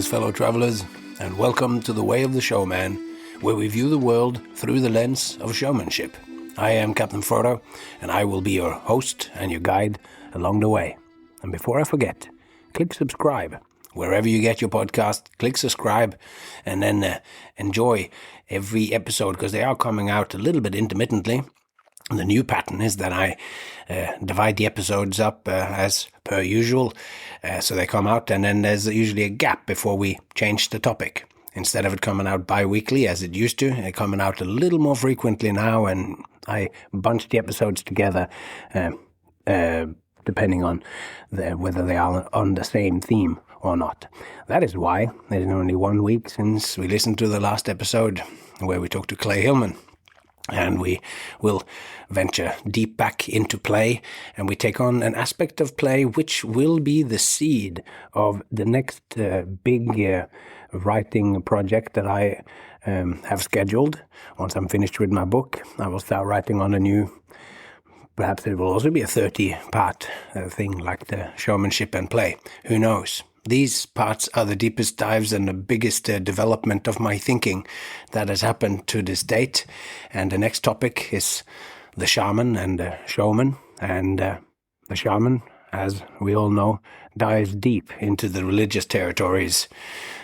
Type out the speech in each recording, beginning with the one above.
Greetings, fellow travelers, and welcome to The Way of the Showman, where we view the world through the lens of showmanship. I am Captain Frodo, and I will be your host and your guide along the way. And before I forget, click subscribe. Wherever you get your podcast, click subscribe, and then enjoy every episode, because they are coming out a little bit intermittently. The new pattern is that I divide the episodes up as per usual, so they come out, and then there's usually a gap before we change the topic. Instead of it coming out bi-weekly as it used to, it's coming out a little more frequently now, and I bunch the episodes together depending on whether they are on the same theme or not. That is why there's only 1 week since we listened to the last episode where we talked to Clay Hillman. And we will venture deep back into play, and we take on an aspect of play which will be the seed of the next big writing project that I have scheduled. Once I'm finished with my book, I will start writing on a new, perhaps it will also be a 30-part thing like the showmanship and play. Who knows? These parts are the deepest dives and the biggest development of my thinking that has happened to this date. And the next topic is the shaman and the showman. And the shaman, as we all know, dives deep into the religious territories.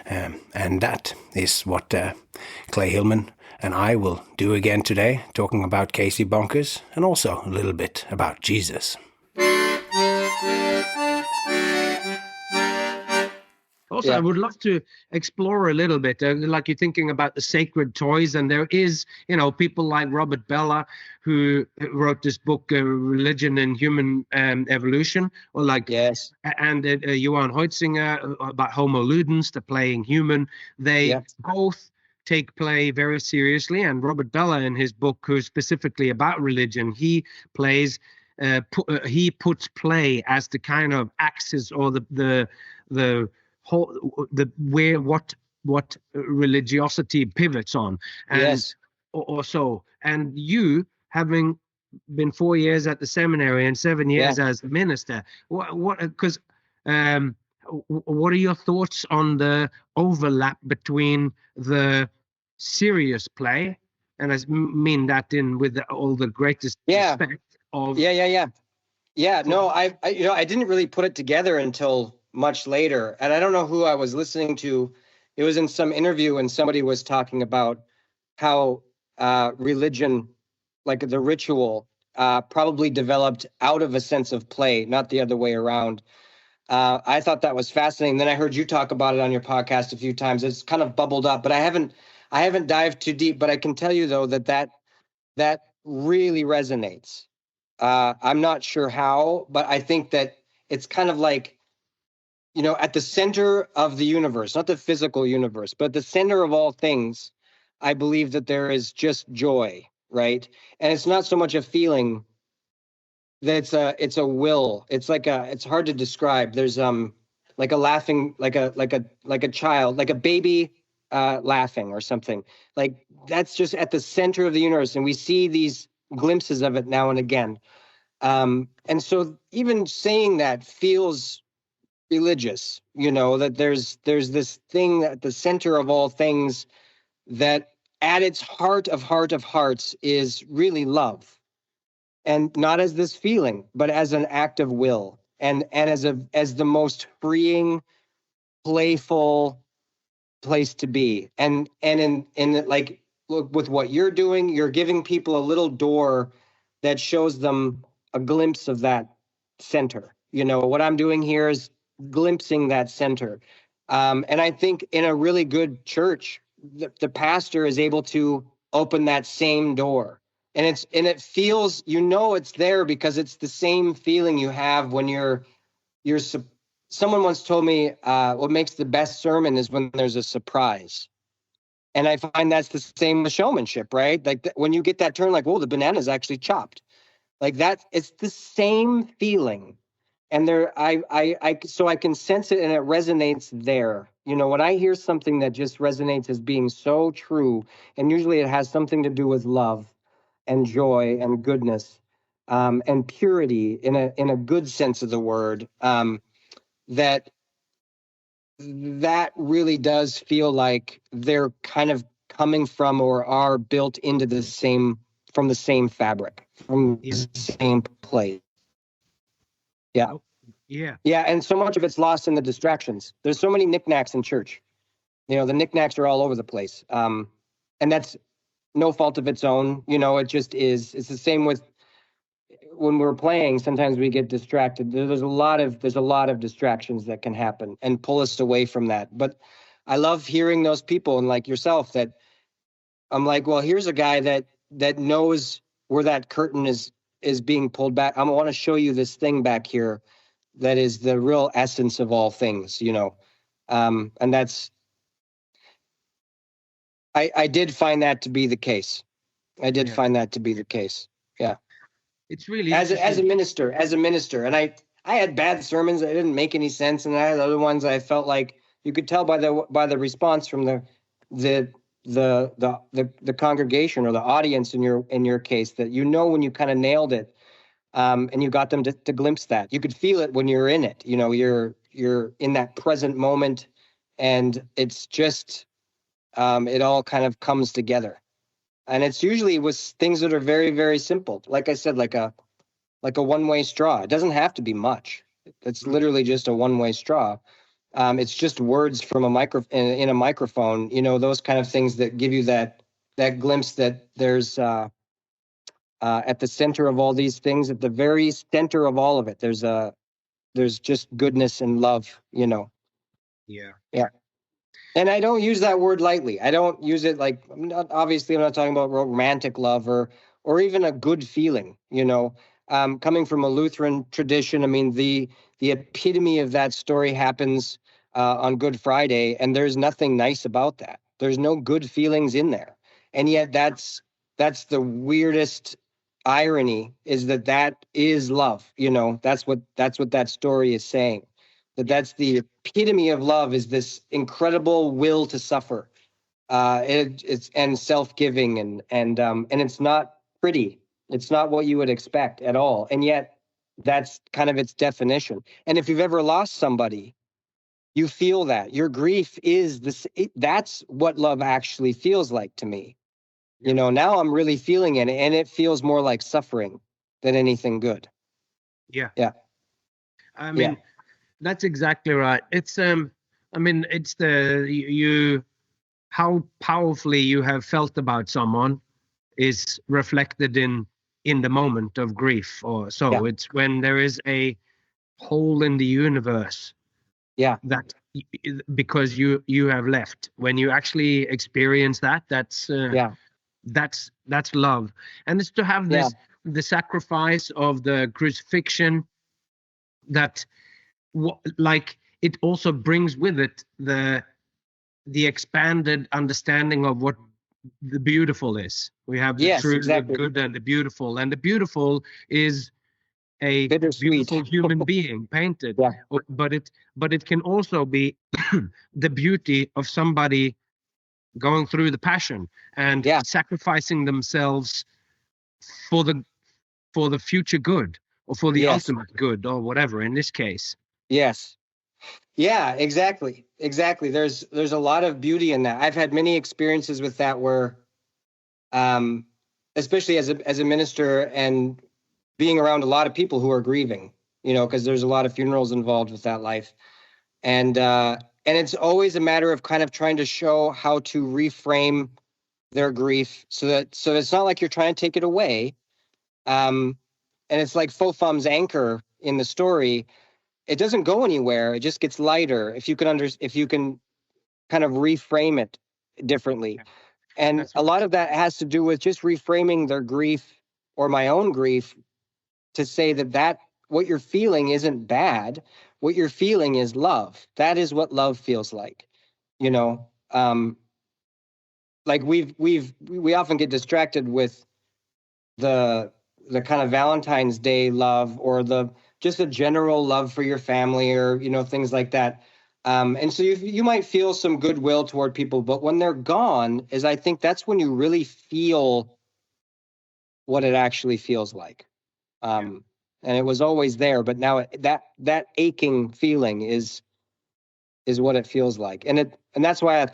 And that is what Clay Hillman and I will do again today, talking about Casey Bonkers and also a little bit about Jesus. Also, I would love to explore a little bit, like you're thinking about the sacred toys, and there is, people like Robert Bellah, who wrote this book, Religion and Human Evolution, or like, yes, and Johan Heutzinger about Homo Ludens, the playing human. They both take play very seriously, and Robert Bellah in his book, who's specifically about religion, he plays, he puts play as the kind of axis or the what religiosity pivots on, and or so. And you, having been 4 years at the seminary and 7 years as a minister, what are your thoughts on the overlap between the serious play, and I mean that with all the greatest respect of no, I didn't really put it together until much later, and I don't know who I was listening to. It was in some interview, and somebody was talking about how religion, like the ritual, probably developed out of a sense of play, not the other way around. I thought that was fascinating. Then I heard you talk about it on your podcast a few times. It's kind of bubbled up, but I haven't dived too deep. But I can tell you though that really resonates. I'm not sure how, but I think that it's kind of like, at the center of the universe, not the physical universe, but the center of all things, I believe that there is just joy, right? And it's not so much a feeling, that it's a will. It's like it's hard to describe. There's like a laughing, like a child, like a baby laughing or something. Like that's just at the center of the universe, and we see these glimpses of it now and again. And so even saying that feels religious, that there's this thing at the center of all things that at its heart of hearts is really love, and not as this feeling, but as an act of will, and as the most freeing, playful place to be. And in like, look, with what you're doing, you're giving people a little door that shows them a glimpse of that center. What I'm doing here is glimpsing that center. And I think in a really good church, the pastor is able to open that same door. And it feels, it's there because it's the same feeling you have when someone once told me, what makes the best sermon is when there's a surprise. And I find that's the same with showmanship, right? Like when you get that turn, like, whoa, the banana is actually chopped. Like that, it's the same feeling. And so I can sense it, and it resonates there. When I hear something that just resonates as being so true, and usually it has something to do with love and joy and goodness, and purity in a good sense of the word, that that really does feel like they're kind of coming from or are built into the same fabric, from the same place. Yeah. Oh, yeah. Yeah. And so much of it's lost in the distractions. There's so many knickknacks in church. The knickknacks are all over the place. And that's no fault of its own. It just is. It's the same with when we're playing. Sometimes we get distracted. There's a lot of distractions that can happen and pull us away from that. But I love hearing those people, and like yourself, that I'm like, well, here's a guy that knows where that curtain is being pulled back. I want to show you this thing back here that is the real essence of all things, and that's, I did find that to be the case. I did find that to be the case. Yeah. It's really as a minister, and I had bad sermons that didn't make any sense, and I had other ones I felt like you could tell by the response from the congregation or the audience in your case that when you kind of nailed it, and you got them to glimpse that. You could feel it when you're in it. You're in that present moment, and it's just it all kind of comes together. And it's usually with things that are very, very simple. Like I said, like a one-way straw. It doesn't have to be much. It's literally just a one-way straw. It's just words from in a microphone. Those kind of things that give you that glimpse that there's at the center of all these things, at the very center of all of it, there's just goodness and love. Yeah. Yeah. And I don't use that word lightly. I don't use it like, obviously I'm not talking about romantic love or even a good feeling, coming from a Lutheran tradition. I mean, the epitome of that story happens on Good Friday, and there's nothing nice about that. There's no good feelings in there. And yet that's the weirdest irony, is that is love. That's what that story is saying. That's the epitome of love, is this incredible will to suffer, it's and self-giving, and it's not pretty. It's not what you would expect at all, and yet that's kind of its definition. And if you've ever lost somebody, you feel that your grief is this. That's what love actually feels like to me. Now I'm really feeling it, and it feels more like suffering than anything good. Yeah. I Yeah. mean, that's exactly right. It's it's how powerfully you have felt about someone is reflected in the moment of grief, or so. Yeah. It's when there is a hole in the universe. Yeah. That because you have left. When you actually experience that, that's love. And it's to have this the sacrifice of the crucifixion, that like it also brings with it the expanded understanding of what the beautiful is. We have the true, exactly, the good, and the beautiful. And the beautiful is a beautiful human being painted. Yeah. But it can also be the beauty of somebody going through the passion and sacrificing themselves for the future good, or for the ultimate good, or whatever in this case. Yes. Yeah, exactly. There's a lot of beauty in that. I've had many experiences with that where, especially as a minister and being around a lot of people who are grieving, because there's a lot of funerals involved with that life. And it's always a matter of kind of trying to show how to reframe their grief so it's not like you're trying to take it away. And it's like Fofum's anchor in the story. It doesn't go anywhere. It just gets lighter if you can kind of reframe it differently. Yeah. And a lot of that has to do with just reframing their grief, or my own grief, to say that what you're feeling isn't bad. What you're feeling is love. That is what love feels like. Like we often get distracted with the kind of Valentine's Day love, or just a general love for your family, or things like that. And so you might feel some goodwill toward people, but when they're gone, I think that's when you really feel what it actually feels like. And it was always there, but now that aching feeling is is what it feels like. And that's why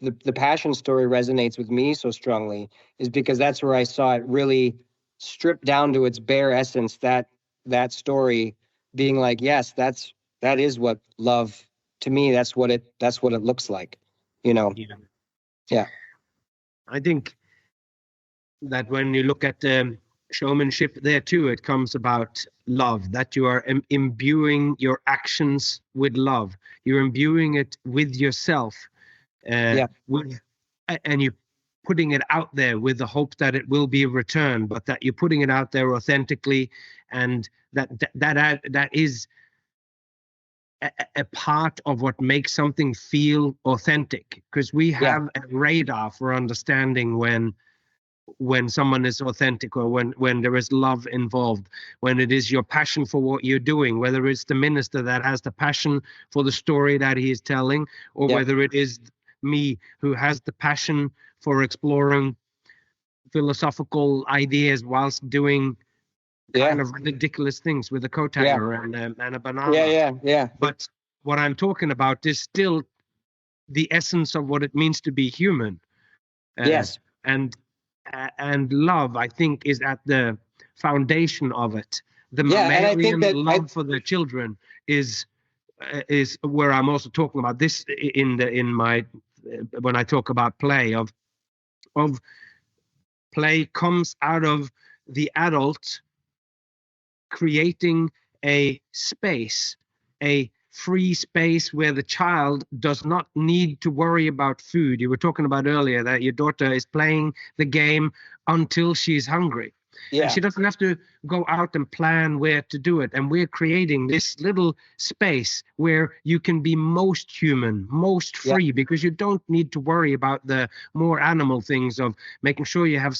the passion story resonates with me so strongly, is because that's where I saw it really stripped down to its bare essence, that story being like, yes, that is what love, to me, that's what it looks like, you know. Yeah. I think that when you look at showmanship there too, it comes about love, that you are imbuing your actions with love. You're imbuing it with yourself, with, and you're putting it out there with the hope that it will be returned, but that you're putting it out there authentically, and that is a part of what makes something feel authentic, because we have a radar for understanding when someone is authentic, or when there is love involved, when it is your passion for what you're doing, whether it's the minister that has the passion for the story that he is telling, or whether it is me who has the passion for exploring philosophical ideas whilst doing kind of ridiculous things with a coat hanger and a banana. But what I'm talking about is still the essence of what it means to be human. And love, I think, is at the foundation of it. The mammalian love for the children is where I'm also talking about this in my when I talk about play of play comes out of the adult creating a space, a free space where the child does not need to worry about food. You were talking about earlier that your daughter is playing the game until she's hungry. And she doesn't have to go out and plan where to do it. And we're creating this little space where you can be most human, most free, because you don't need to worry about the more animal things of making sure you have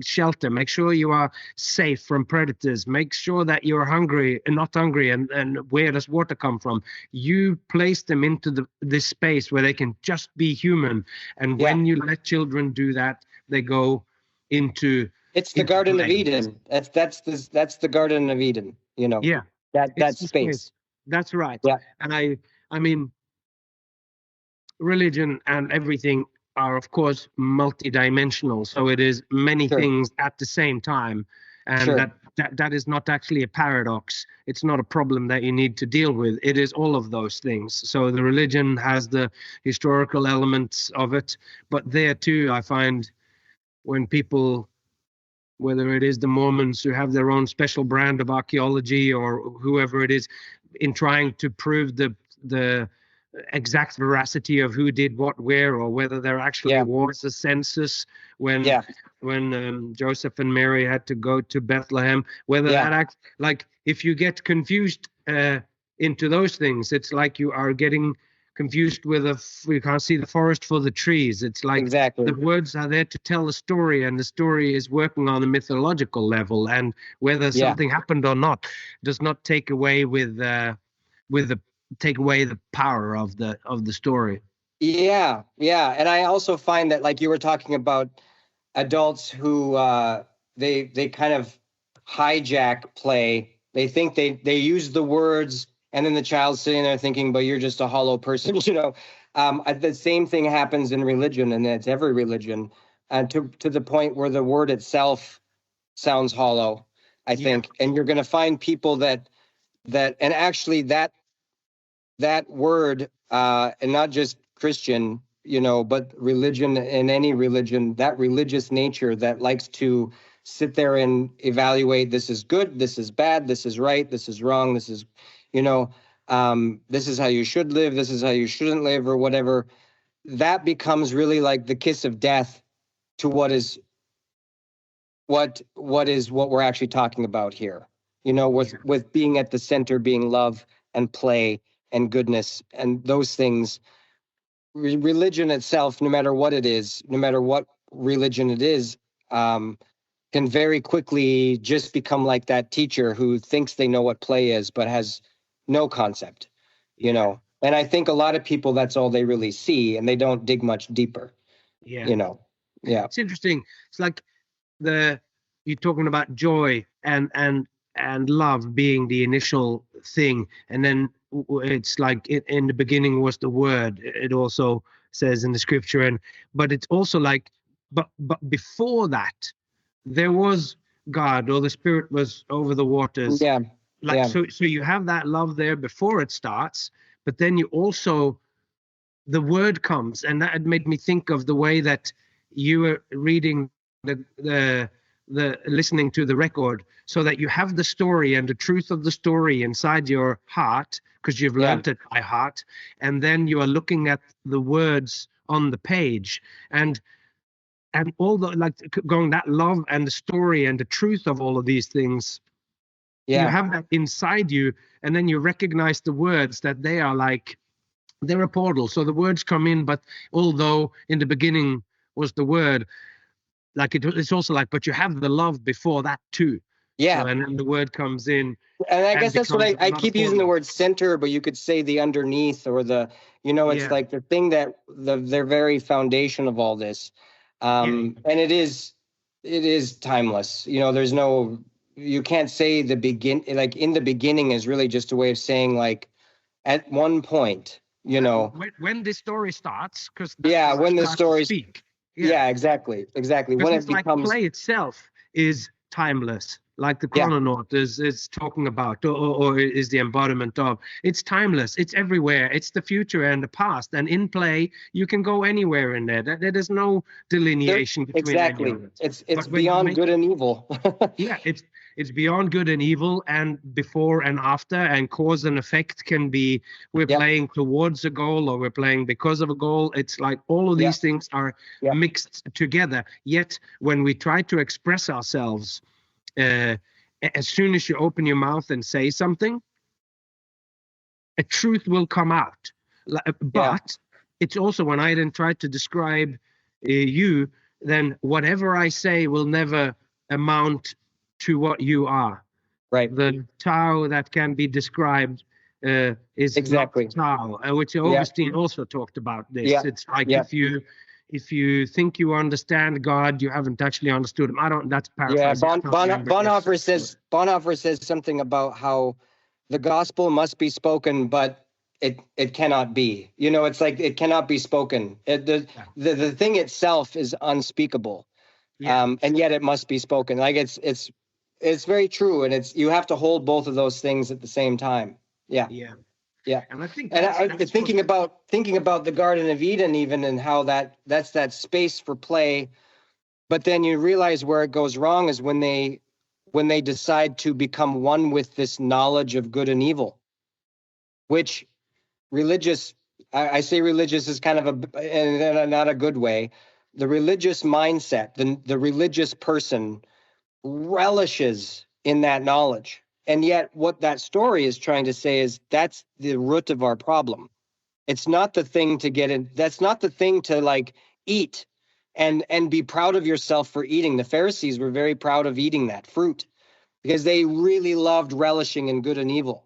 shelter, make sure you are safe from predators, make sure that you're hungry and not hungry, and where does water come from. You place them into this space where they can just be human. And when you let children do that, they go into... It's the Garden of Eden. That's the Garden of Eden, you know. Yeah. That space. That's right. Yeah. And I mean, religion and everything are, of course, multidimensional. So it is many things at the same time. And that is not actually a paradox. It's not a problem that you need to deal with. It is all of those things. So the religion has the historical elements of it. But there too, I find when people... whether it is the Mormons who have their own special brand of archaeology, or whoever it is, in trying to prove the exact veracity of who did what where, or whether there actually was a census when Joseph and Mary had to go to Bethlehem, whether that like if you get confused into those things, it's like you are getting confused with you can't see the forest for the trees. It's like the words are there to tell a story, and the story is working on a mythological level, and whether something happened or not does not take away take away the power of the story. And I also find that, like you were talking about, adults who they kind of hijack play. They think they use the words, and then the child's sitting there thinking, but you're just a hollow person, you know. The same thing happens in religion, and it's every religion, to the point where the word itself sounds hollow, I think. And you're going to find people that and actually that word, and not just Christian, you know, but religion, in any religion, that religious nature that likes to sit there and evaluate, this is good, this is bad, this is right, this is wrong, this is, you know, this is how you should live, this is how you shouldn't live, or whatever. That becomes really like the kiss of death to what we're actually talking about here, you know, with being at the center, being love and play and goodness and those things. Religion itself, no matter what it is, no matter what religion it is, can very quickly just become like that teacher who thinks they know what play is, but has no concept, you know. And I think a lot of people, that's all they really see, and they don't dig much deeper, you know. Yeah. It's interesting. It's like you're talking about joy and love being the initial thing, and then it's like in the beginning was the word. It also says in the scripture, but it's also like, but before that, there was God, or the Spirit was over the waters. Yeah. Like, Yeah. so you have that love there before it starts, but then you also, the word comes, and that made me think of the way that you were reading the listening to the record, so that you have the story and the truth of the story inside your heart, because you've learned it by heart, and then you are looking at the words on the page, and all the, like, going, that love and the story and the truth of all of these things, you have that inside you, and then you recognize the words, that they are like, they're a portal. So the words come in, but although in the beginning was the word, like it's also like, but you have the love before that too. Yeah. So, and then the word comes in. And I guess that's what I keep using the portal. word center, but you could say the underneath, or the, it's like the thing that they're very foundation of all this. And it is timeless. There's no, you can't say like in the beginning is really just a way of saying, like, at one point, when the story starts, because when the story speak. Exactly. When it becomes, like, play itself is timeless, like the chrononaut is talking about, or is the embodiment of. It's timeless. It's everywhere. It's the future and the past. And in play, you can go anywhere in there. There's no delineation between exactly. It's beyond good and evil. It's beyond good and evil, and before and after, and cause and effect can be, we're playing towards a goal, or we're playing because of a goal. It's like all of these things are mixed together. Yet when we try to express ourselves, as soon as you open your mouth and say something, a truth will come out. But it's also, when I then try to describe you, then whatever I say will never amount to what you are. Right. The Tao that can be described is exactly not Tao, which Augustine also talked about this. It's like, if you think you understand God, you haven't actually understood him. That's paraphrasing. Bonhoeffer says something about how the gospel must be spoken, but it cannot be. It's like it cannot be spoken. The thing itself is unspeakable, and yet it must be spoken. Like it's very true, and you have to hold both of those things at the same time. Yeah. And I think, thinking about the Garden of Eden, even, and how that's that space for play, but then you realize where it goes wrong is when they decide to become one with this knowledge of good and evil, which religious, I say religious is kind of in not a good way. The religious mindset, the religious person relishes in that knowledge. And yet what that story is trying to say is that's the root of our problem. It's not the thing to get in. That's not the thing to, like, eat and be proud of yourself for eating. The Pharisees were very proud of eating that fruit because they really loved relishing in good and evil.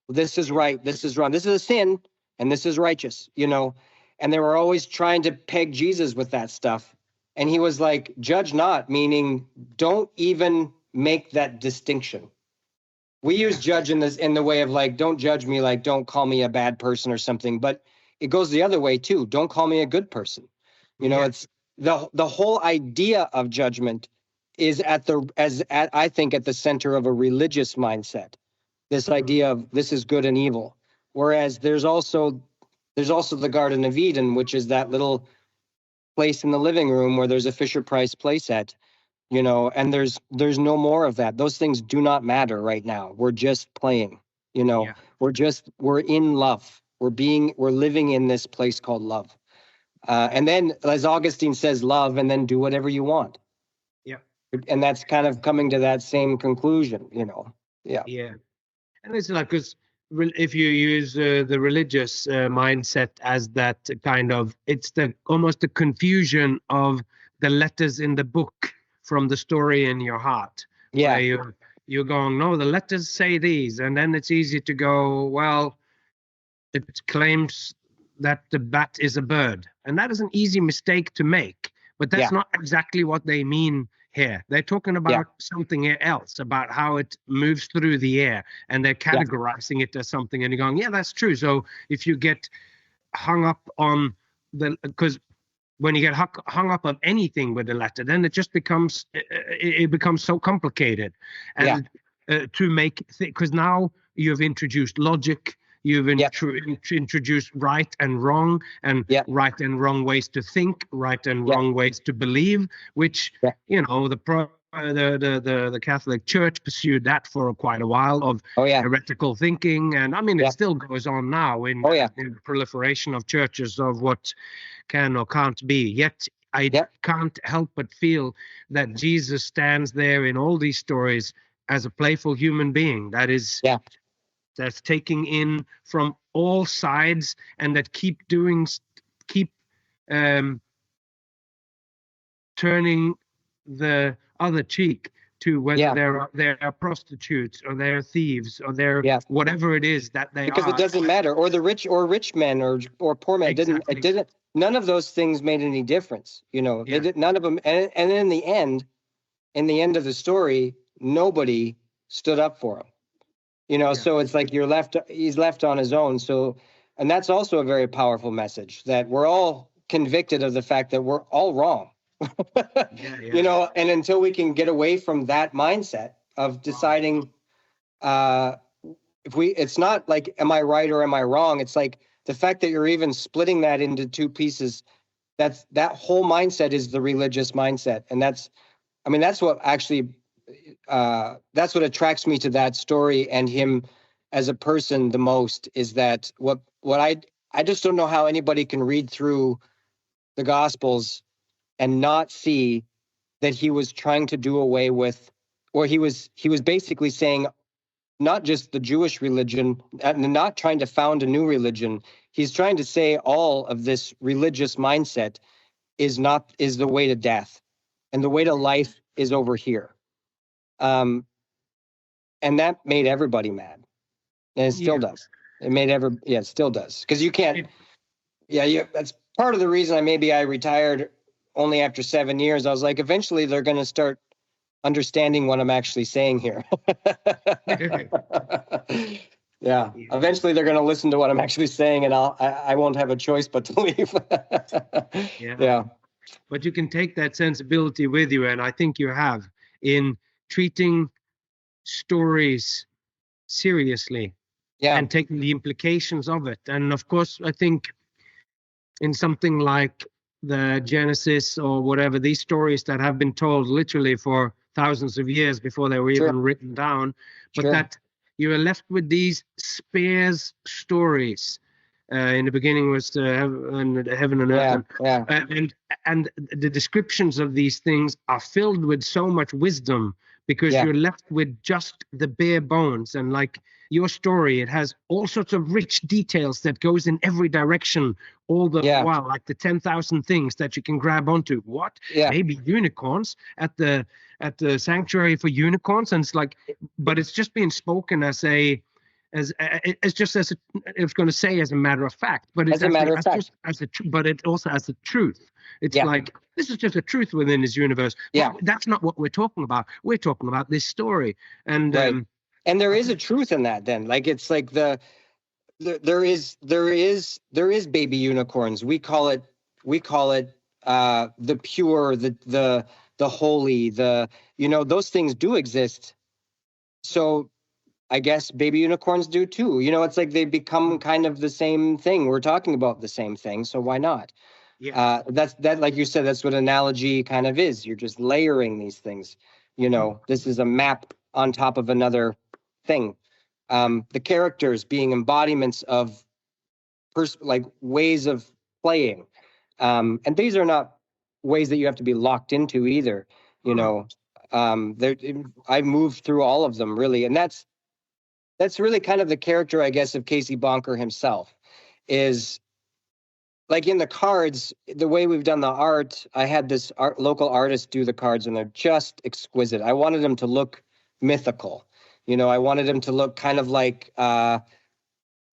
This is right. This is wrong. This is a sin and this is righteous, and they were always trying to peg Jesus with that stuff. And he was like, judge not, meaning don't even make that distinction. We use judge in the way of, like, don't judge me, like, don't call me a bad person or something. But it goes the other way too. Don't call me a good person. It's the whole idea of judgment is I think at the center of a religious mindset. This idea of this is good and evil. Whereas there's also the Garden of Eden, which is that little place in the living room where there's a Fisher-Price playset. And there's no more of that. Those things do not matter right now. We're just playing, we're in love. We're living in this place called love. And then, as Augustine says, love, and then do whatever you want. Yeah. And that's kind of coming to that same conclusion, Yeah. And it's like, because if you use the religious mindset as that kind of, it's almost the confusion of the letters in the book from the story in your heart. Yeah. Where you're going, no, the letters say these. And then it's easy to go, well, it claims that the bat is a bird. And that is an easy mistake to make. But that's not exactly what they mean here. They're talking about something else, about how it moves through the air, and they're categorizing it as something, and you're going, yeah, that's true. So if you get hung up on because when you get hung up on anything with the letter, then it just becomes it becomes so complicated, and to make because now you've introduced logic. You've introduced right and wrong, and right and wrong ways to think, right and wrong ways to believe, which you know the Catholic Church pursued that for quite a while of heretical thinking, and I mean it still goes on now in the proliferation of churches of what can or can't be. Yet I can't help but feel that Jesus stands there in all these stories as a playful human being that is that's taking in from all sides, and that keep turning the other cheek to whether they're prostitutes or they're thieves or they're whatever it is that they because are. It doesn't matter, or the rich men or poor men. Exactly. It didn't. None of those things made any difference. You know, they did none of them. And in the end of the story, nobody stood up for him. You know, so it's like he's left on his own. So, and that's also a very powerful message, that we're all convicted of the fact that we're all wrong. You know, and until we can get away from that mindset of deciding, it's not like, am I right or am I wrong? It's like the fact that you're even splitting that into two pieces. That whole mindset is the religious mindset. And that's what actually, that's what attracts me to that story and him as a person the most, is that what I just don't know how anybody can read through the Gospels and not see that he was trying to do away with, or he was basically saying, not just the Jewish religion, and not trying to found a new religion. He's trying to say all of this religious mindset is the way to death, and the way to life is over here. And that made everybody mad, and it still does. It still does, because you can't. That's part of the reason I retired only after 7 years. I was like, eventually they're going to start understanding what I'm actually saying here. Eventually they're going to listen to what I'm actually saying, and I won't have a choice but to leave. But you can take that sensibility with you, and I think you have, in treating stories seriously and taking the implications of it. And of course, I think in something like the Genesis or whatever, these stories that have been told literally for thousands of years before they were even written down, but that you are left with these sparse stories. In the beginning was heaven and earth, and the descriptions of these things are filled with so much wisdom, because you're left with just the bare bones. And like your story, it has all sorts of rich details that goes in every direction all the while, like the 10,000 things that you can grab onto. Maybe unicorns at the sanctuary for unicorns, and it's like, but it's just being spoken as a matter of fact, but it's but it also as a truth. It's like, this is just a truth within this universe. But that's not what we're talking about. We're talking about this story, and and there is a truth in that. Then, like, it's like there is baby unicorns. We call it the pure, the holy, those things do exist. So I guess baby unicorns do too. You know, it's like they become kind of the same thing. We're talking about the same thing, so why not? That's like you said, that's what analogy kind of is. You're just layering these things. You know, this is a map on top of another thing. The characters being embodiments of like ways of playing. And these are not ways that you have to be locked into either. You know, I moved through all of them, really, and that's really kind of the character, I guess, of Casey Bonker himself. Is like in the cards, the way we've done the art, I had this local artist do the cards, and they're just exquisite. I wanted them to look mythical. You know, I wanted them to look kind of like a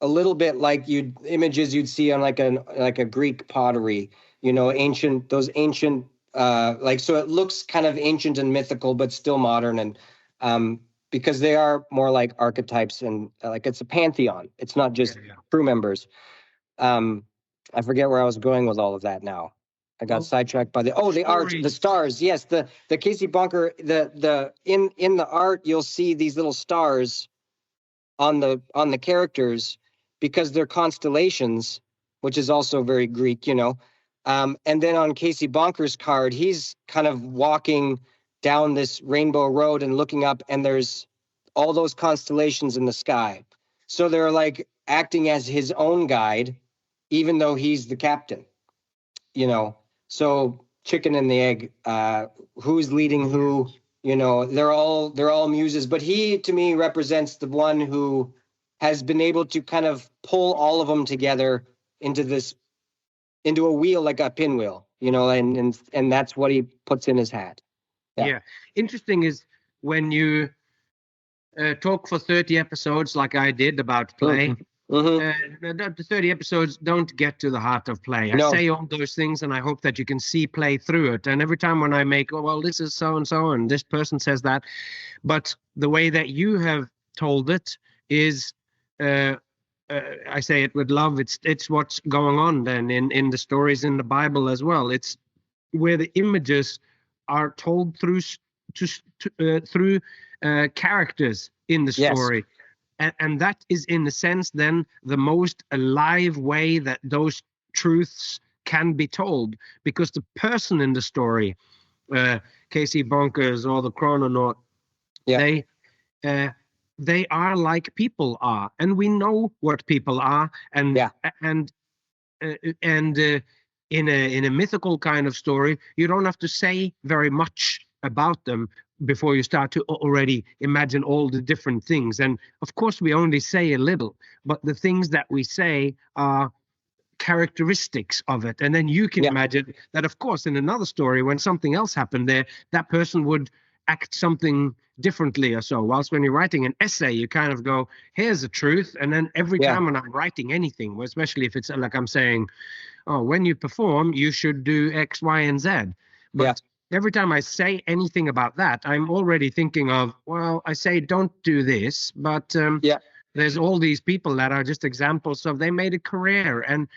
little bit like images you'd see on like a Greek pottery. You know, those ancient like, so it looks kind of ancient and mythical, but still modern. And because they are more like archetypes and like it's a pantheon. It's not just crew members. I forget where I was going with all of that now. I got sidetracked by the art, the stars. Yes, the Casey Bunker, in the art, you'll see these little stars on the characters because they're constellations, which is also very Greek, you know. And then on Casey Bunker's card, he's kind of walking down this rainbow road and looking up, and there's all those constellations in the sky. So they're like acting as his own guide, even though he's the captain, you know. So chicken and the egg, who's leading who, you know, they're all muses, but he to me represents the one who has been able to kind of pull all of them together into a wheel, like a pinwheel, you know, and that's what he puts in his hat. Yeah. Interesting is when you talk for 30 episodes like I did about play. The 30 episodes don't get to the heart of play. I say all those things and I hope that you can see play through it. And every time when I make, oh, well, this is so-and-so and this person says that. But the way that you have told it is, I say it with love. It's what's going on then in the stories in the Bible as well. It's where the images are told through characters in the story. Yes. And that is, in a sense, then the most alive way that those truths can be told, because the person in the story, Casey Bonkers or the Chrononaut, they are like people are, and we know what people are, and in a mythical kind of story, you don't have to say very much about them before you start to already imagine all the different things. And of course, we only say a little, but the things that we say are characteristics of it. And then you can imagine that, of course, in another story, when something else happened there, that person would act something differently or so. Whilst when you're writing an essay, you kind of go, here's the truth. And then every time when I'm writing anything, especially if it's like I'm saying, oh, when you perform, you should do X, Y, and Z. But every time I say anything about that, I'm already thinking of, well, I say don't do this, but there's all these people that are just examples of they made a career and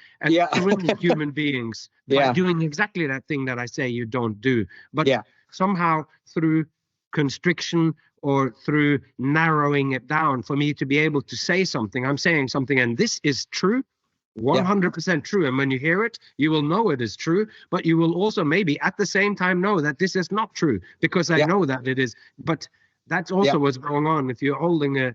human beings by doing exactly that thing that I say you don't do. But somehow through constriction or through narrowing it down for me to be able to say something, I'm saying something, and this is true. 100% true. And when you hear it, you will know it is true, but you will also maybe at the same time know that this is not true because I know that it is. But that's also what's going on if you're holding a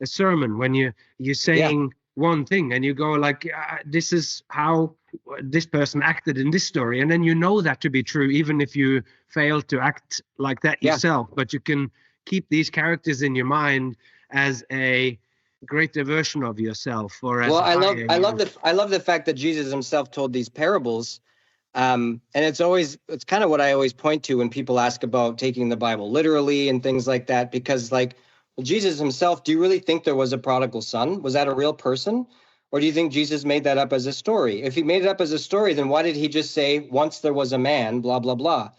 sermon, when you're saying one thing and you go like, this is how this person acted in this story. And then you know that to be true, even if you fail to act like that yourself, but you can keep these characters in your mind as a greater version of yourself. Or as I love the fact that Jesus himself told these parables, and it's kind of what I always point to when people ask about taking the Bible literally and things like that, because like, well, Jesus himself, do you really think there was a prodigal son? Was that a real person? Or do you think Jesus made that up as a story? If he made it up as a story, then why did he just say once there was a man, blah blah blah?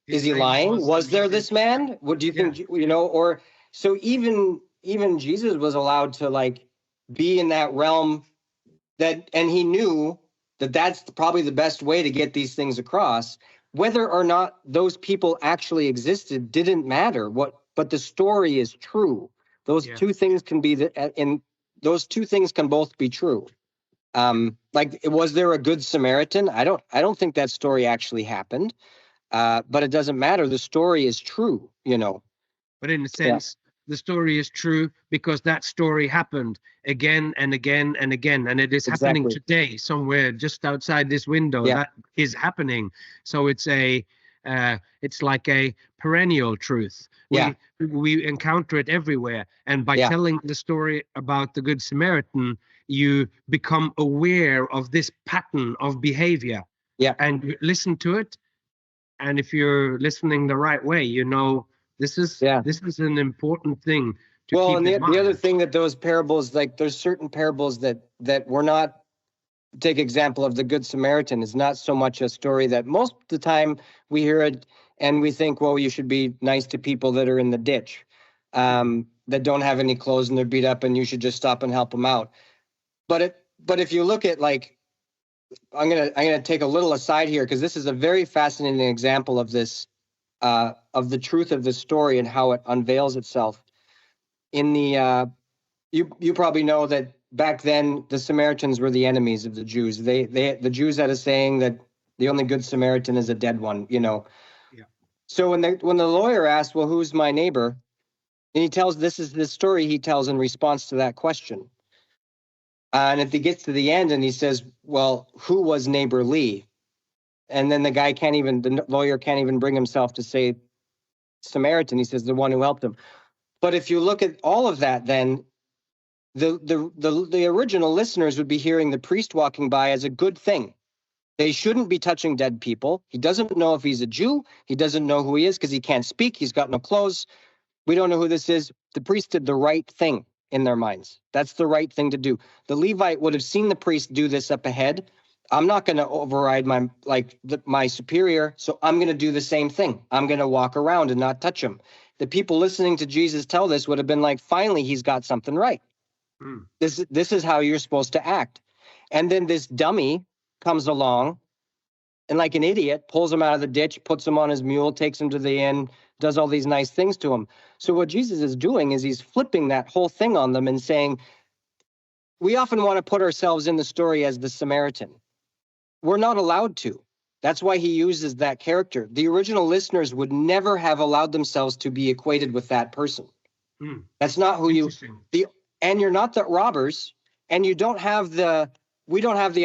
Is he lying? Was there this man? What do you think, you know? Or so even Jesus was allowed to like be in that realm, that, and he knew that that's probably the best way to get these things across. Whether or not those people actually existed didn't matter. But the story is true. Those two things can be those two things can both be true. Like, was there a Good Samaritan? I don't think that story actually happened. But it doesn't matter. The story is true, you know. But in a sense, the story is true because that story happened again and again and again. And it is happening today somewhere just outside this window. That is happening. So it's it's like a perennial truth. We encounter it everywhere. And by telling the story about the Good Samaritan, you become aware of this pattern of behavior. And you listen to it. And if you're listening the right way, you know, this is an important thing to keep in mind. The other thing that those parables, like there's certain parables that were not take example of the Good Samaritan is not so much a story that most of the time we hear it and we think, well, you should be nice to people that are in the ditch, that don't have any clothes and they're beat up, and you should just stop and help them out. But if you look at, like, I'm gonna take a little aside here, because this is a very fascinating example of this, of the truth of this story and how it unveils itself. In the you probably know that back then the Samaritans were the enemies of the Jews. The Jews had a saying that the only good Samaritan is a dead one. Yeah. So when the lawyer asked, well, who's my neighbor? And he tells, this is the story he tells in response to that question. And if he gets to the end and he says, well, who was neighbor Lee? And then the lawyer can't even bring himself to say Samaritan. He says the one who helped him. But if you look at all of that, then the original listeners would be hearing the priest walking by as a good thing. They shouldn't be touching dead people. He doesn't know if he's a Jew. He doesn't know who he is because he can't speak. He's got no clothes. We don't know who this is. The priest did the right thing in their minds. That's the right thing to do. The Levite would have seen the priest do this up ahead. I'm not going to override my superior, so I'm going to do the same thing. I'm going to walk around and not touch him. The people listening to Jesus tell this would have been like, finally, he's got something right. This is how you're supposed to act. And then this dummy comes along and, like an idiot, pulls him out of the ditch, puts him on his mule, takes him to the inn, does all these nice things to him. So what Jesus is doing is he's flipping that whole thing on them and saying, we often want to put ourselves in the story as the Samaritan. We're not allowed to. That's why he uses that character. The original listeners would never have allowed themselves to be equated with that person. That's not who you... And you're not the robbers, and we don't have the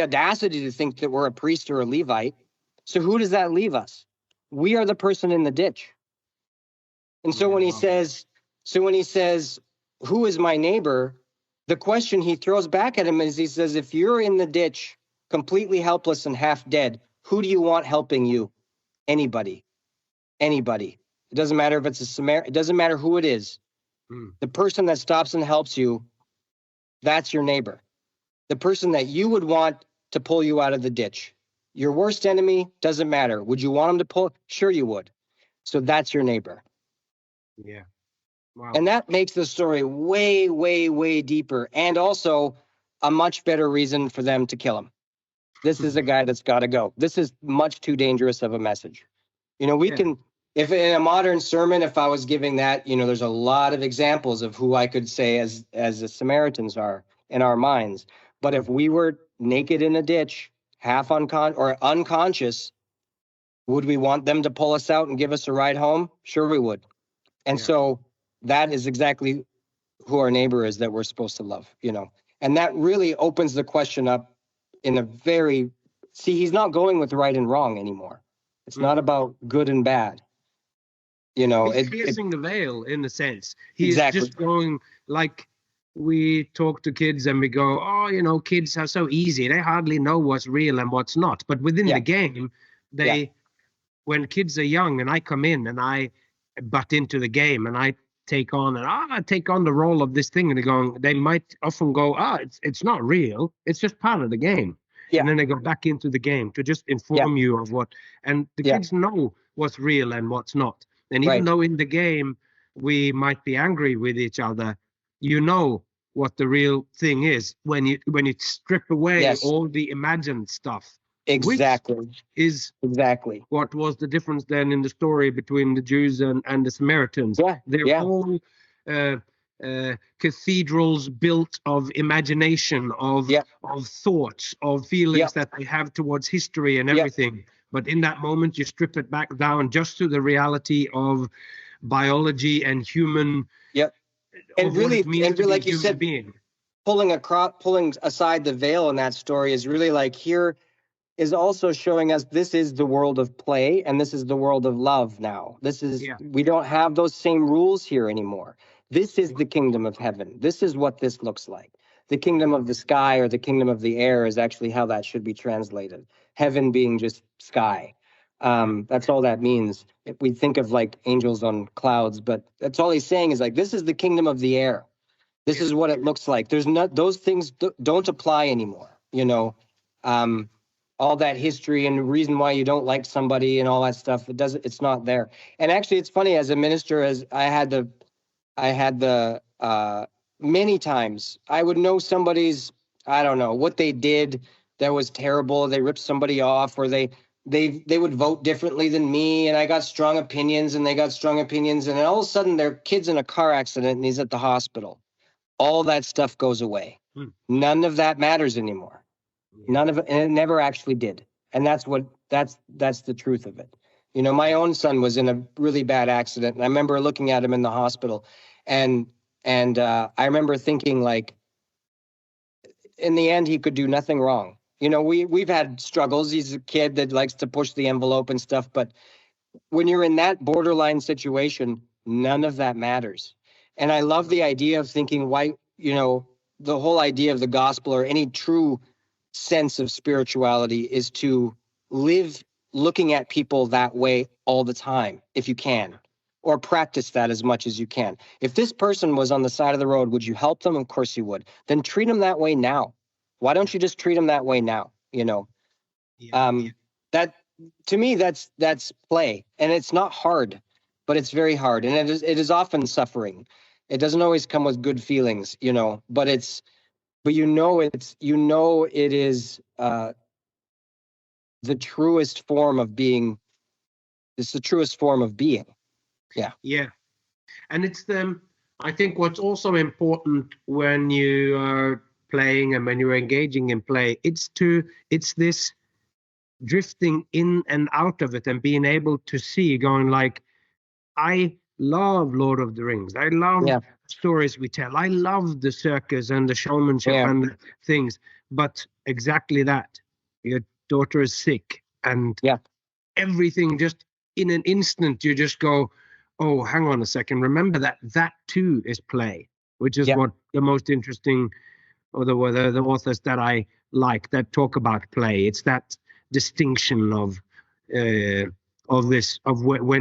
audacity to think that we're a priest or a Levite. So who does that leave us? We are the person in the ditch. And so when he says, who is my neighbor? The question he throws back at him is, he says, if you're in the ditch, completely helpless and half dead, who do you want helping you? Anybody. It doesn't matter if it's a Samaritan. It doesn't matter who it is. The person that stops and helps you, that's your neighbor. The person that you would want to pull you out of the ditch. Your worst enemy, doesn't matter. Would you want him to pull? Sure you would. So that's your neighbor. Yeah. Wow. And that makes the story way, way, way deeper, and also a much better reason for them to kill him. This is a guy that's got to go. This is much too dangerous of a message. We can... If in a modern sermon, if I was giving that, there's a lot of examples of who I could say as the Samaritans are in our minds. But if we were naked in a ditch, half unconscious, would we want them to pull us out and give us a ride home? Sure we would. And so that is exactly who our neighbor is that we're supposed to love, And that really opens the question up in a very... See, he's not going with right and wrong anymore. It's not about good and bad. He's piercing the veil in a sense. He's just going, like we talk to kids and we go, oh, kids are so easy. They hardly know what's real and what's not. But within the game, when kids are young and I come in and I butt into the game and I take on the role of this thing, and they might often go, it's not real. It's just part of the game. Yeah. And then they go back into the game to just inform you of what, and the kids know what's real and what's not. And even though in the game we might be angry with each other, what the real thing is when you strip away all the imagined stuff. Exactly. Which is what was the difference then in the story between the Jews and the Samaritans. They're all cathedrals built of imagination, of thoughts, of feelings that they have towards history and everything. But in that moment, you strip it back down just to the reality of biology and human. And really, like you said, pulling aside the veil in that story is really like, here is also showing us this is the world of play and this is the world of love now. We don't have those same rules here anymore. This is the kingdom of heaven. This is what this looks like. The kingdom of the sky or the kingdom of the air is actually how that should be translated. Heaven being just sky. That's all that means. If we think of like angels on clouds, but that's all he's saying is like, this is the kingdom of the air. This is what it looks like. There's not, those things don't apply anymore, all that history and the reason why you don't like somebody and all that stuff. It's not there. And actually, it's funny, as a minister, as I had the many times I would know somebody's, I don't know what they did that was terrible. They ripped somebody off, or they would vote differently than me, and I got strong opinions, and they got strong opinions, and then all of a sudden their kid's in a car accident and he's at the hospital. All that stuff goes away. None of that matters anymore. None of it, and it never actually did. And that's the truth of it. You know, my own son was in a really bad accident, and I remember looking at him in the hospital, and I remember thinking, like, in the end, he could do nothing wrong. You know, we've had struggles. He's a kid that likes to push the envelope and stuff, but when you're in that borderline situation, none of that matters. And I love the idea of thinking, why, you know, the whole idea of the gospel, or any true sense of spirituality, is to live looking at people that way all the time, if you can, or practice that as much as you can. If this person was on the side of the road, would you help them? Of course you would. Then treat them that way now. Why don't you just treat them that way now? You know, that, to me, that's play, and it's not hard, but it's very hard, and it is often suffering. It doesn't always come with good feelings, you know, but it is the truest form of being. It's the truest form of being. Yeah. And it's I think what's also important when you are playing and when you're engaging in play, it's this drifting in and out of it, and being able to see, going like, I love Lord of the Rings. I love stories we tell. I love the circus and the showmanship and the things. But exactly that, your daughter is sick, and everything, just in an instant, you just go, oh, hang on a second. Remember that too is play, which is what the most interesting, or the authors that I like that talk about play. It's that distinction of when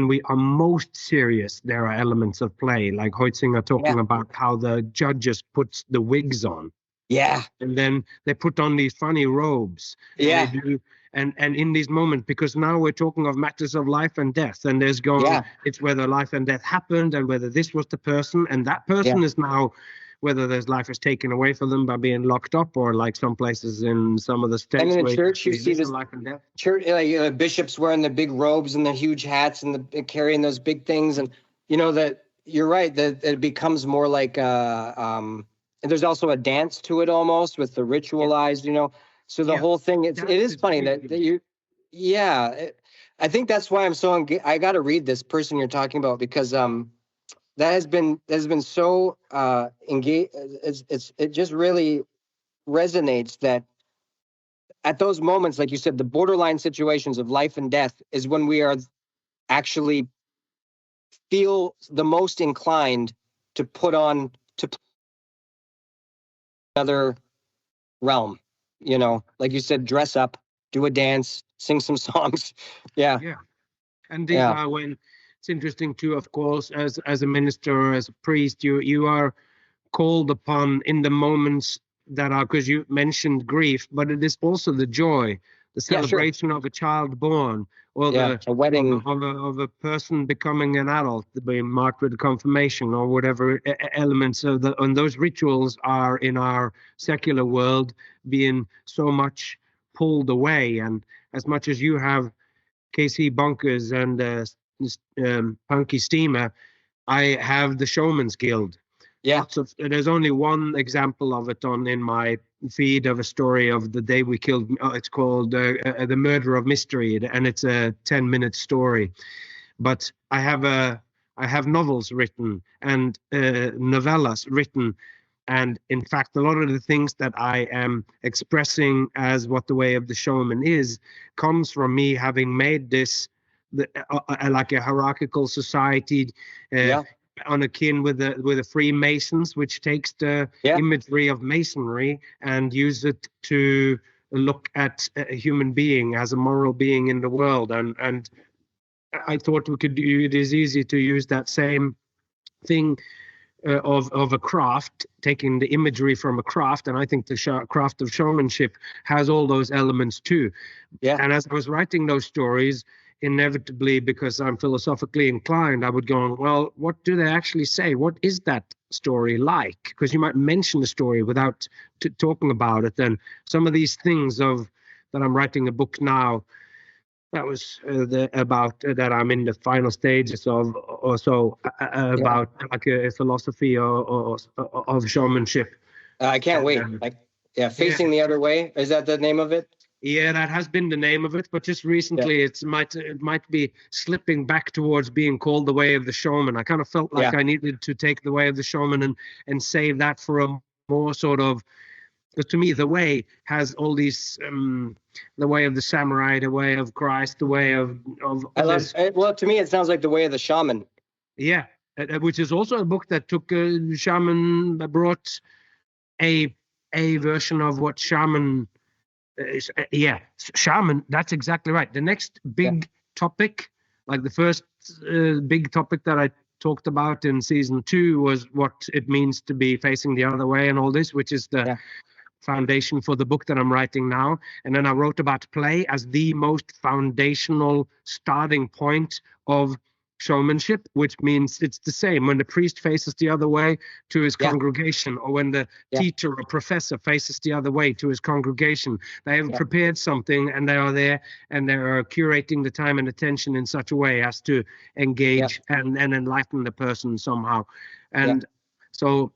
we are most serious, there are elements of play, like Heutzinger talking about how the judges put the wigs on. Yeah. And then they put on these funny robes. Yeah. And they do, and in these moments, because now we're talking of matters of life and death, and there's going, it's whether life and death happened, and whether this was the person, and that person is now, whether their life is taken away from them by being locked up, or like some places in some of the states. And in where the church, you see this life and death. Church, bishops wearing the big robes and the huge hats and carrying those big things, and you know that you're right, that it becomes more like and there's also a dance to it almost, with the ritualized, you know. So the whole thing, it is funny that you, I think that's why I'm so I got to read this person you're talking about, because that has been so engaged. It just really resonates that at those moments, like you said, the borderline situations of life and death is when we are actually feel the most inclined to put on to another realm, you know, like you said, dress up, do a dance, sing some songs. Yeah. And these are when it's interesting too, of course, as a minister or as a priest, you are called upon in the moments that are, because you mentioned grief, but it is also the joy, the celebration of a child born, or a wedding of a person becoming an adult, being marked with a confirmation, or whatever elements of and those rituals are in our secular world being so much pulled away. And as much as you have KC Bunkers and Punky Steamer, I have the Showman's Guild. There's only one example of it in my feed of a story of the day we killed. It's called The Murder of Mystery, and it's a 10-minute story. But I have novels written and novellas written. And in fact, a lot of the things that I am expressing as what the way of the showman is comes from me having made this like a hierarchical society on akin with the Freemasons, which takes the imagery of masonry and use it to look at a human being as a moral being in the world. And I thought we could do it is easy to use that same thing of a craft, taking the imagery from a craft, and I think the craft of showmanship has all those elements too. Yeah. And as I was writing those stories, inevitably, because I'm philosophically inclined, I would go, well, what do they actually say? What is that story like? Because you might mention the story without talking about it. And some of these things that I'm writing a book now, that was about that I'm in the final stages of, or so, about like a philosophy of showmanship. I can't wait. Facing the Other Way. Is that the name of it? Yeah, that has been the name of it, but just recently it might be slipping back towards being called The Way of the Shaman. I kind of felt like I needed to take The Way of the Shaman and save that for a more sort of, because to me, the way has all these, the way of the samurai, the way of Christ, the way of I love. Well, to me, it sounds like The Way of the Shaman. Yeah, which is also a book that took shaman, brought a version of what shaman. Shaman. That's exactly right. The next big topic, like the first big topic that I talked about in season 2, was what it means to be facing the other way and all this, which is the foundation for the book that I'm writing now. And then I wrote about play as the most foundational starting point of showmanship, which means it's the same when the priest faces the other way to his congregation, or when the teacher or professor faces the other way to his congregation. They have prepared something, and they are there, and they are curating the time and attention in such a way as to engage and enlighten the person somehow. And so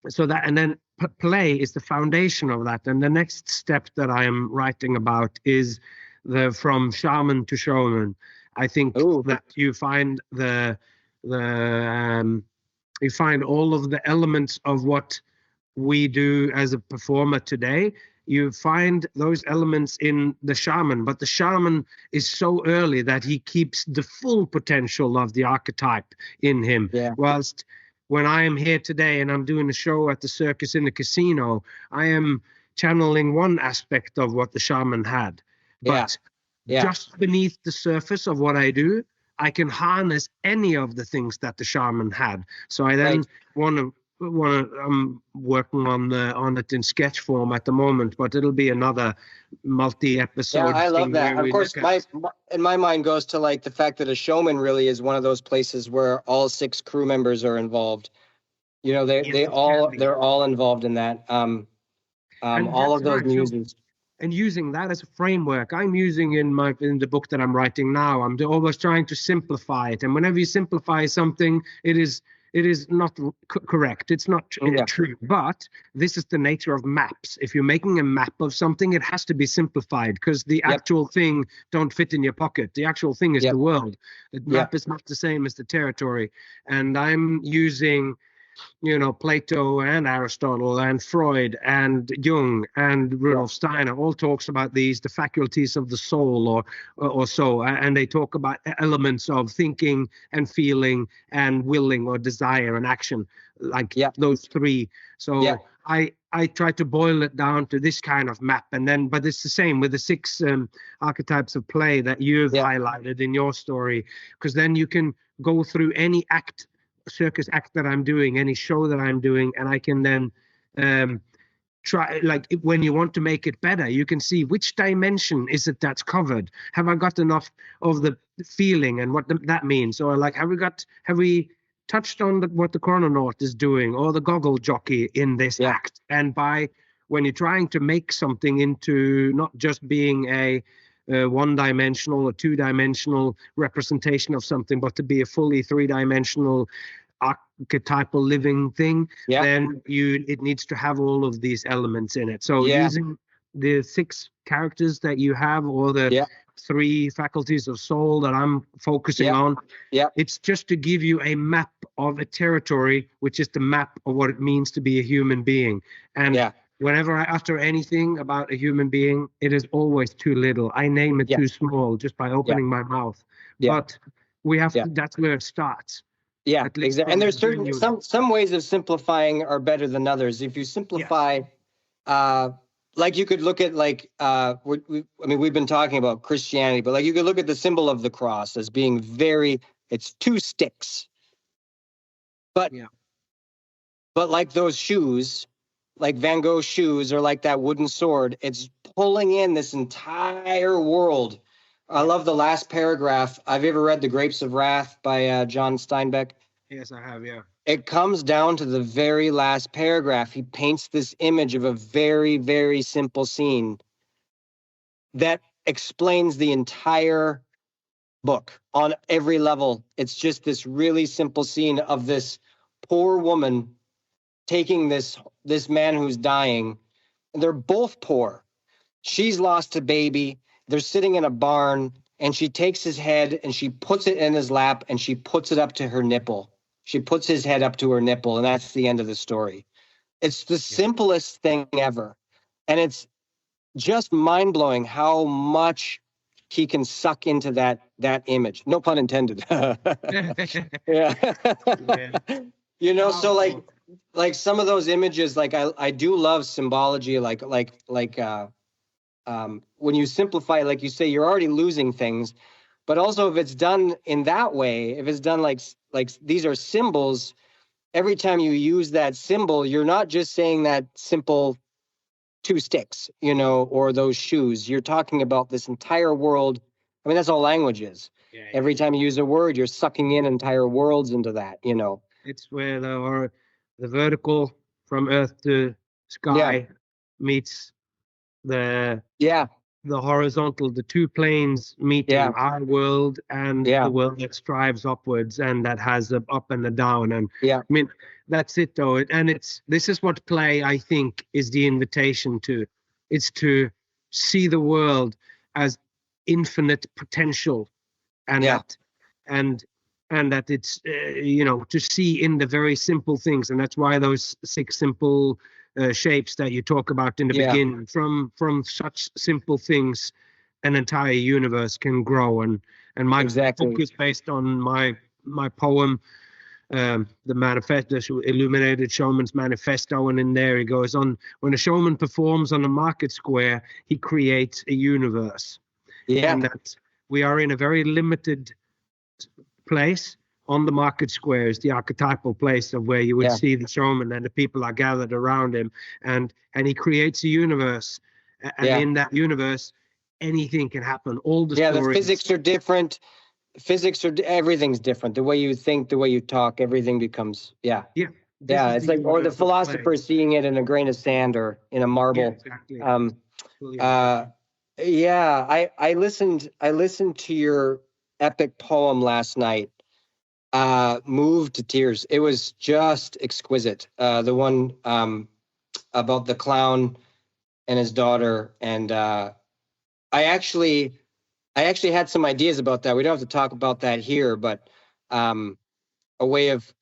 that, and then play is the foundation of that. And the next step that I am writing about is the from shaman to showman. I think that you find you find all of the elements of what we do as a performer today. You find those elements in the shaman, but the shaman is so early that he keeps the full potential of the archetype in him. Whilst when I am here today and I'm doing a show at the circus in the casino, I am channeling one aspect of what the shaman had. But just beneath the surface of what I do, I can harness any of the things that the shaman had. So I then I'm working on it in sketch form at the moment, but it'll be another multi-episode. I love that. Of course, in my mind goes to like the fact that a showman really is one of those places where all 6 crew members are involved. You know, they're all involved in that. All of those muses. And using that as a framework, I'm using in the book that I'm writing now. I'm always trying to simplify it. And whenever you simplify something, it is not correct. It's not true. But this is the nature of maps. If you're making a map of something, it has to be simplified, because the actual thing don't fit in your pocket. The actual thing is the world. The map is not the same as the territory. And I'm using, Plato and Aristotle and Freud and Jung and Rudolf Steiner all talks about the faculties of the soul or so, and they talk about elements of thinking and feeling and willing or desire and action, like those 3. So I try to boil it down to this kind of map, but it's the same with the 6 archetypes of play that you've highlighted in your story, because then you can go through any circus act that I'm doing, any show that I'm doing, and I can then try, like when you want to make it better, you can see which dimension is it that's covered. Have I got enough of the feeling and what that means? Or like, have we touched on what the chrononaut is doing, or the goggle jockey in this act? And when you're trying to make something into not just being a one-dimensional or two-dimensional representation of something, but to be a fully three-dimensional archetypal living thing, then it needs to have all of these elements in it. So using the 6 characters that you have, or the 3 faculties of soul that I'm focusing on, it's just to give you a map of a territory, which is the map of what it means to be a human being. And whenever I utter anything about a human being, it is always too little. I name it too small just by opening my mouth. But we have to, that's where it starts. Yeah, exactly. And there's certain some ways of simplifying are better than others. If you simplify, like you could look at we've been talking about Christianity, but like you could look at the symbol of the cross as being it's 2 sticks. But But like those shoes, like Van Gogh's shoes or like that wooden sword, it's pulling in this entire world. I love the last paragraph. Have you ever read The Grapes of Wrath by John Steinbeck? Yes, I have, yeah. It comes down to the very last paragraph. He paints this image of a very, very simple scene that explains the entire book on every level. It's just this really simple scene of this poor woman taking this man who's dying. And they're both poor. She's lost a baby. They're sitting in a barn, and she takes his head and she puts it in his lap and she puts it up to her nipple. She puts his head up to her nipple, and that's the end of the story. It's the simplest thing ever. And it's just mind-blowing how much he can suck into that image. No pun intended. Yeah. You know, so like some of those images, like I do love symbology, like when you simplify, like you say, you're already losing things. But also if it's done in that way, if it's done like these are symbols, every time you use that symbol, you're not just saying that simple 2 sticks, you know, or those shoes. You're talking about this entire world. I mean, that's all language is. Yeah. Every time you use a word, you're sucking in entire worlds into that, you know. It's where the vertical from earth to sky meets the horizontal, the 2 planes meeting, our world and the world that strives upwards and that has a up and a down. And I mean, that's it though. This is what play, I think, is the invitation to. It's to see the world as infinite potential, and that it's to see in the very simple things. And that's why those 6 simple shapes that you talk about in the beginning, from such simple things an entire universe can grow. And my book is based on my poem, the manifesto, Illuminated Showman's Manifesto, and in there he goes on, when a showman performs on a market square, he creates a universe. And that we are in a very limited place. On the market square is the archetypal place of where you would see the showman and the people are gathered around him, and he creates a universe, and in that universe anything can happen. All the stories, the physics are different. Everything's different. The way you think, the way you talk, everything becomes it's like, or the philosopher seeing it in a grain of sand or in a marble. I listened to your epic poem last night, moved to tears. It was just exquisite. The one about the clown and his daughter, and I actually had some ideas about that. We don't have to talk about that here, but a way of,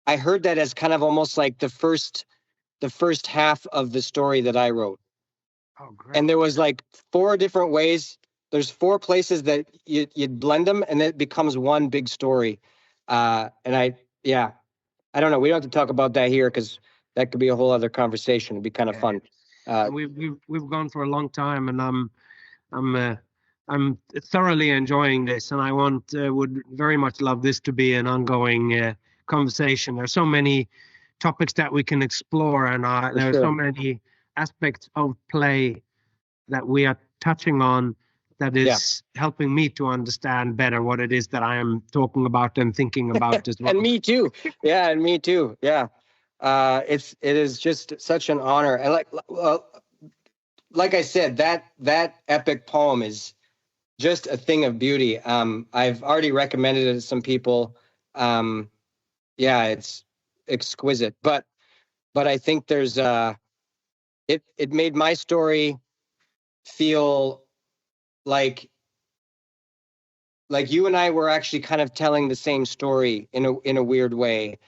I heard that as kind of almost like the first half of the story that I wrote. Oh, great. And there was like 4 different ways. There's 4 places that you'd blend them, and it becomes one big story. And I don't know. We don't have to talk about that here because that could be a whole other conversation. It'd be kind of fun. We've gone for a long time, and I'm thoroughly enjoying this, and I would very much love this to be an ongoing conversation. There's so many topics that we can explore, and there are so many aspects of play that we are touching on that is helping me to understand better what it is that I am talking about and thinking about as well. And me too. And me too. It is just such an honor. And like I said, that epic poem is just a thing of beauty. I've already recommended it to some people. It's exquisite. But I think there's it made my story feel like you and I were actually kind of telling the same story in a weird way.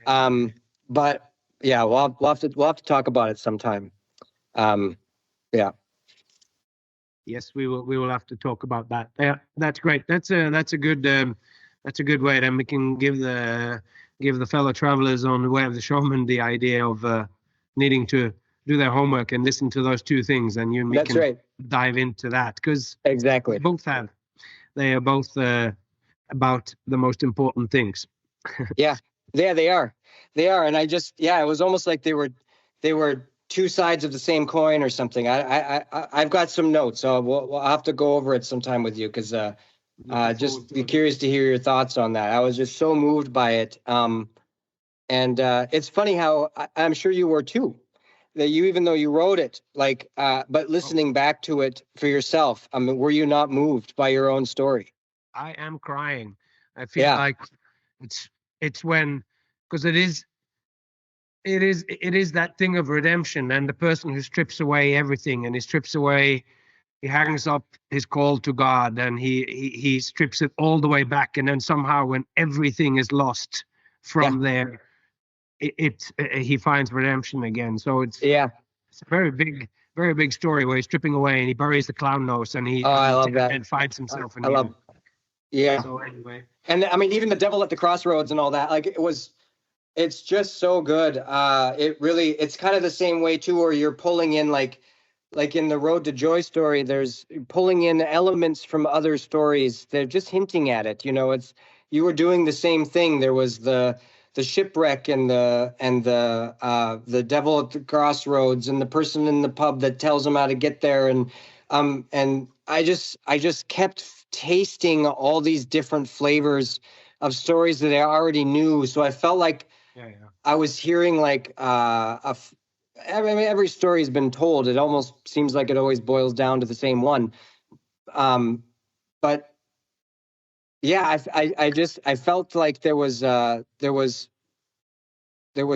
But we'll have to talk about it sometime. Yes, we will have to talk about that. Yeah, that's great. That's a good way. Then we can give the fellow travelers on the way of the showman the idea of needing to do their homework and listen to those 2 things, and you and me can dive into that, because they are both about the most important things. Yeah, they are. They are. And it was almost like they were two sides of the same coin or something. I've got some notes, so we'll have to go over it sometime with you, because just be curious to hear your thoughts on that. I was just so moved by it. And it's funny how I'm sure you were too, that you, even though you wrote it, like, but listening back to it for yourself, were you not moved by your own story? I am crying. I feel like it's when, because it is that thing of redemption, and the person who strips away everything, and he hangs up his call to God, and he strips it all the way back, and then somehow when everything is lost from there, he finds redemption again. So it's a very big story where he's stripping away and he buries the clown nose, and I love that, and finds himself in So anyway, and I mean, even the devil at the crossroads and all that, like, it's just so good. It's kind of the same way too, where you're pulling in, like in the Road to Joy story, there's pulling in elements from other stories. They're just hinting at it. You were doing the same thing. There was the shipwreck and the devil at the crossroads and the person in the pub that tells him how to get there. And I just kept tasting all these different flavors of stories that I already knew. So I felt like I was hearing like every story has been told. It almost seems like it always boils down to the same one. But yeah, I felt like there was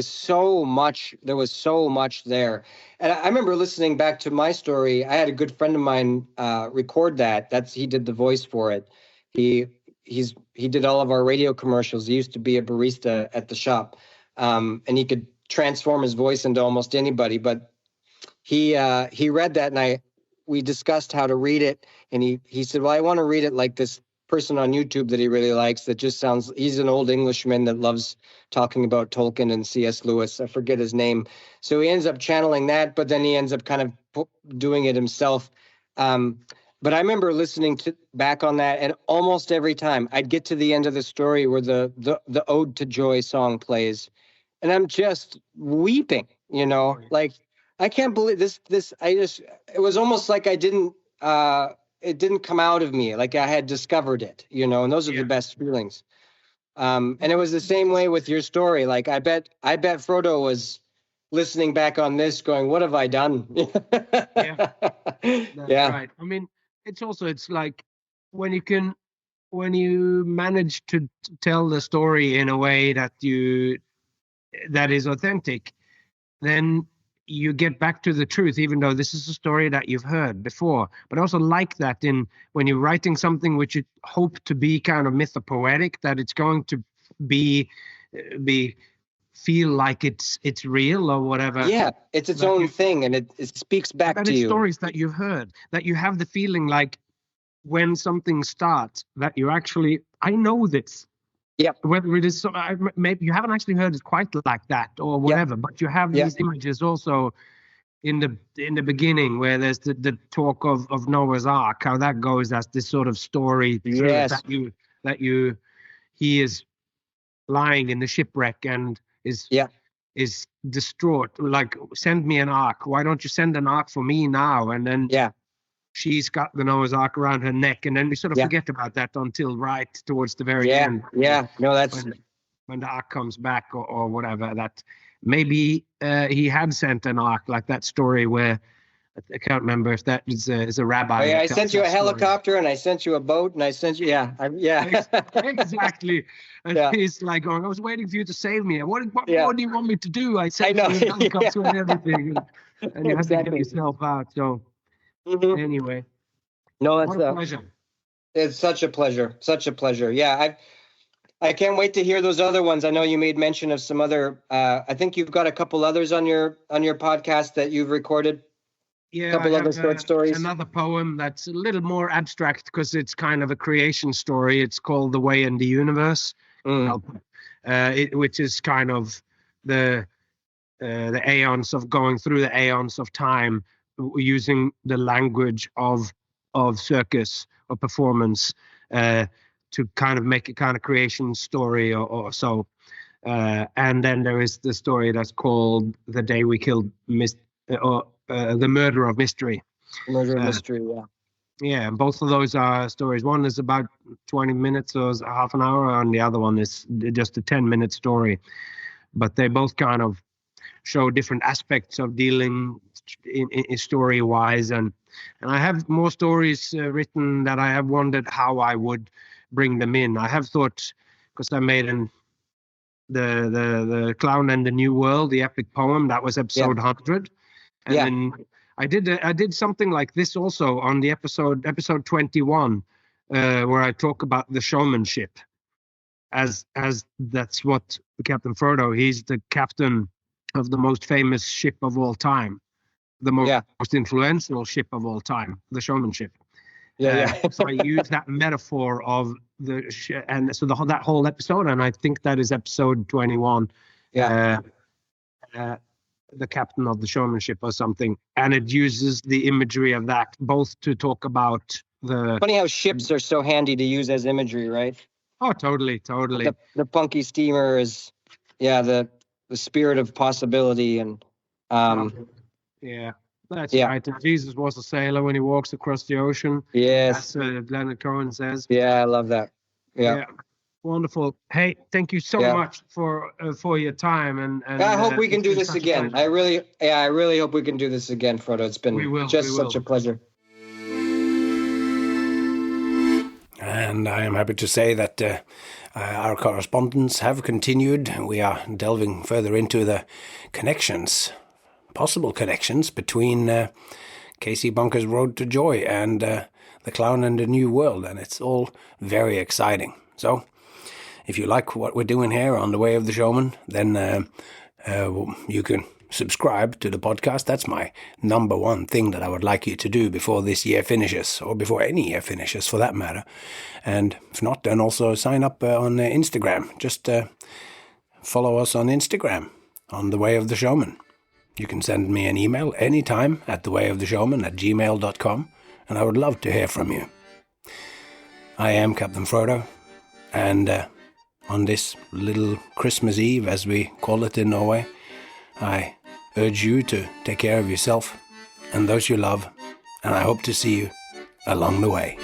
so much there. And I remember listening back to my story. I had a good friend of mine record that. He did the voice for it. He did all of our radio commercials. He used to be a barista at the shop, and he could transform his voice into almost anybody. But he read that, and we discussed how to read it, and he said, well, I want to read it like this person on YouTube that he really likes, that just sounds, he's an old Englishman that loves talking about Tolkien and C.S. Lewis. I forget his name. So he ends up channeling that, but then he ends up kind of doing it himself. But I remember listening back on that, and almost every time I'd get to the end of the story where the Ode to Joy song plays, and I'm just weeping, like, I can't believe this. It was almost like it didn't come out of me. Like I had discovered it, and those are the best feelings. And it was the same way with your story. Like, I bet Frodo was listening back on this going, what have I done? That's right. I mean, it's like when you manage to tell the story in a way that is authentic, then you get back to the truth, even though this is a story that you've heard before. But I also like that when you're writing something which you hope to be kind of mythopoetic, that it's going to be feel like it's real or whatever. Yeah, it's its own thing, and it speaks back to you. Stories that you've heard, that you have the feeling like when something starts, that you actually, I know this. Yep. Whether it is maybe you haven't actually heard it quite like that or whatever, but you have these images also in the beginning where there's the talk of Noah's Ark, how that goes as this sort of story that he is lying in the shipwreck and is distraught, like, send me an ark. Why don't you send an ark for me now? And then she's got the Noah's Ark around her neck, and then we sort of forget about that until right towards the very end. Yeah, no, that's when the ark comes back or whatever. That maybe he had sent an ark, like that story where I can't remember if that is a rabbi. Oh, yeah, I sent you a helicopter, and I sent you a boat, and I sent you, exactly. And he's like going, I was waiting for you to save me. What more do you want me to do? I sent you a helicopter and everything, and you have to get yourself out. So. Anyway, no, that's a pleasure. It's such a pleasure. Yeah, I can't wait to hear those other ones. I know you made mention of some other. I think you've got a couple others on your podcast that you've recorded. Yeah, a couple other short stories. Another poem that's a little more abstract because it's kind of a creation story. It's called "The Way in the Universe," which is kind of the aeons of going through the aeons of time, using the language of circus or performance to kind of make a kind of creation story or so. And then there is the story that's called The Day We Killed The Murder of Mystery. Murder of Mystery, yeah. Yeah, and both of those are stories. One is about 20 minutes or half an hour, and the other one is just a 10-minute story. But they both kind of show different aspects of dealing in story-wise. And I have more stories written that I have wondered how I would bring them in. I have thought, because I made the Clown and the New World, the epic poem, that was episode 100. And then I did something like this also on the episode 21, where I talk about the showmanship, as that's what Captain Frodo. He's the captain of the most famous ship of all time, the most influential ship of all time, the showmanship. So I use that metaphor of and so that whole episode, and I think that is episode 21. The captain of the showmanship or something, and it uses the imagery of that both to talk about the. Funny how ships are so handy to use as imagery, right? Oh, totally. The punky steamer is, the spirit of possibility and. That's right. And Jesus was a sailor when he walks across the ocean. Yes, as Leonard Cohen says. Yeah, I love that. Yeah. Wonderful. Hey, thank you so much for your time, and I hope we can do this again. I really hope we can do this again, Frodo. It's been such a pleasure. And I am happy to say that our correspondence have continued. We are delving further into the possible connections between Casey Bunker's Road to Joy and The Clown and the New World, and it's all very exciting. So, if you like what we're doing here on The Way of the Shaman, then you can subscribe to the podcast. That's my number one thing that I would like you to do before this year finishes, or before any year finishes for that matter. And if not, then also sign up on Instagram. Just follow us on Instagram, on The Way of the Shaman. You can send me an email anytime at thewayoftheshaman@gmail.com, and I would love to hear from you. I am Captain Frodo, and on this little Christmas Eve, as we call it in Norway, I urge you to take care of yourself and those you love, and I hope to see you along the way.